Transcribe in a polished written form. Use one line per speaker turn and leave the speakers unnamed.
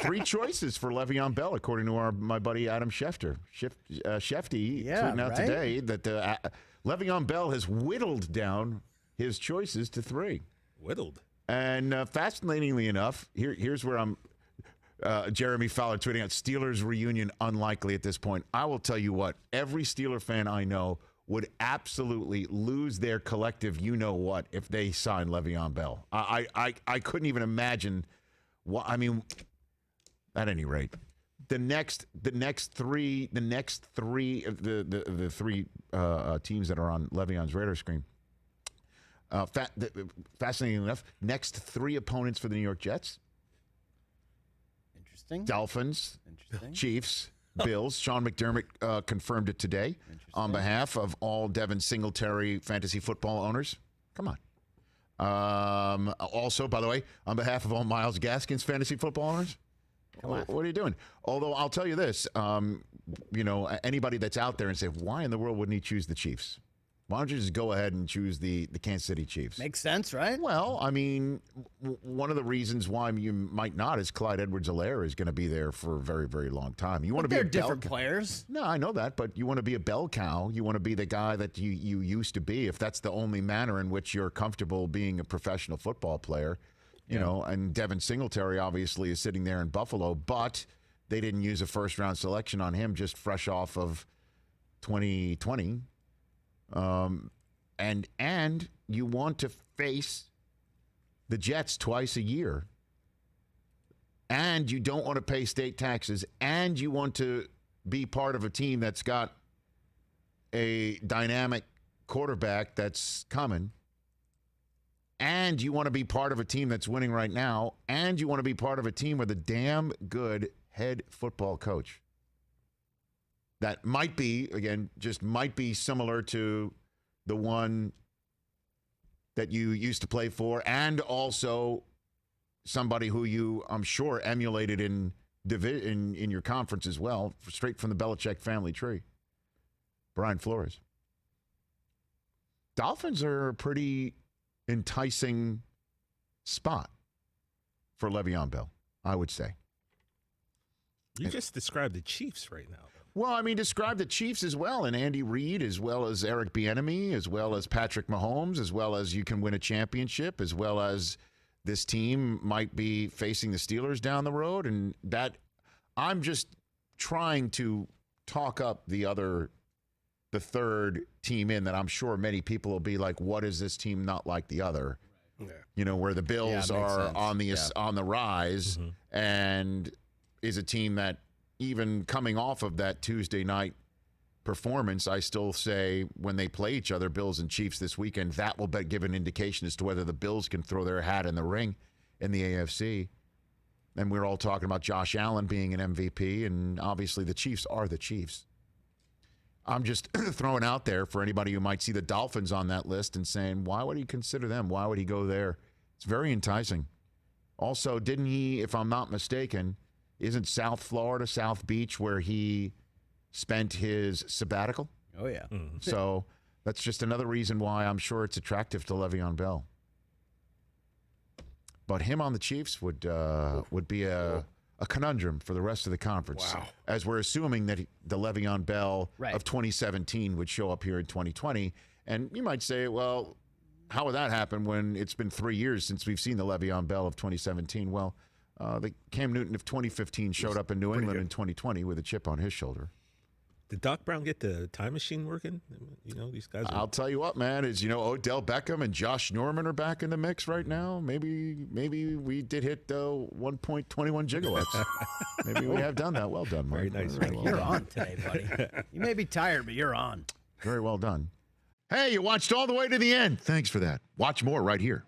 3 choices for Le'Veon Bell, according to my buddy Adam Schefter. Shefty tweeting out today that Le'Veon Bell has whittled down his choices to 3.
Whittled.
And fascinatingly enough, here's where I'm. Jeremy Fowler tweeting out, Steelers reunion unlikely at this point. I will tell you what, every Steeler fan I know would absolutely lose their collective you-know-what if they signed Le'Veon Bell. I couldn't even imagine what, I mean, at any rate, the next three of the 3 teams that are on Le'Veon's radar screen, fascinating enough, next 3 opponents for the New York Jets. Dolphins, Chiefs, Bills. Sean McDermott confirmed it today on behalf of all Devin Singletary fantasy football owners. Come on. Also, by the way, on behalf of all Myles Gaskins fantasy football owners. What are you doing? Although I'll tell you this, anybody that's out there and say, why in the world wouldn't he choose the Chiefs? Why don't you just go ahead and choose the Kansas City Chiefs?
Makes sense, right?
Well, I mean, one of the reasons why you might not is Clyde Edwards-Helaire is going to be there for a very, very long time. You want to be
different players.
No, I know that, but you want to be a bell cow. You want to be the guy that you used to be, if that's the only manner in which you're comfortable being a professional football player. You know, and Devin Singletary obviously is sitting there in Buffalo, but they didn't use a first-round selection on him just fresh off of 2020. And you want to face the Jets twice a year, and you don't want to pay state taxes, and you want to be part of a team that's got a dynamic quarterback that's coming, and you want to be part of a team that's winning right now, and you want to be part of a team with a damn good head football coach. That might be, again, just might be similar to the one that you used to play for, and also somebody who you, I'm sure, emulated in your conference as well, straight from the Belichick family tree. Brian Flores. Dolphins are a pretty enticing spot for Le'Veon Bell, I would say.
You just described the Chiefs right now.
Well, I mean, describe the Chiefs as well, and Andy Reid, as well as Eric Bieniemy, as well as Patrick Mahomes, as well as you can win a championship, as well as this team might be facing the Steelers down the road. And that, I'm just trying to talk up the third team in that I'm sure many people will be like, what is this team not like the other? Yeah. You know, where the Bills are on the rise, and is a team that, even coming off of that Tuesday night performance, I still say when they play each other, Bills and Chiefs this weekend, that will give an indication as to whether the Bills can throw their hat in the ring in the AFC. And we're all talking about Josh Allen being an MVP, and obviously the Chiefs are the Chiefs. I'm just throwing out there for anybody who might see the Dolphins on that list and saying, why would he consider them? Why would he go there? It's very enticing. Also, didn't he, if I'm not mistaken, isn't South Florida, South Beach, where he spent his sabbatical?
Oh, yeah.
Mm-hmm. So that's just another reason why I'm sure it's attractive to Le'Veon Bell. But him on the Chiefs would be a conundrum for the rest of the conference.
Wow.
As we're assuming that the Le'Veon Bell of 2017 would show up here in 2020. And you might say, well, how would that happen when it's been 3 years since we've seen the Le'Veon Bell of 2017? Well, the Cam Newton of 2015 showed up in New England in 2020 with a chip on his shoulder.
Did Doc Brown get the time machine working? You know, these guys.
I'll tell you what, man, is, Odell Beckham and Josh Norman are back in the mix right now. Maybe we did hit 1.21 gigawatts. Maybe we have done that. Well done, Mark.
Very nice.
Very well
You're
done.
on today, buddy. You may be tired, but you're on.
Very well done. Hey, you watched all the way to the end. Thanks for that. Watch more right here.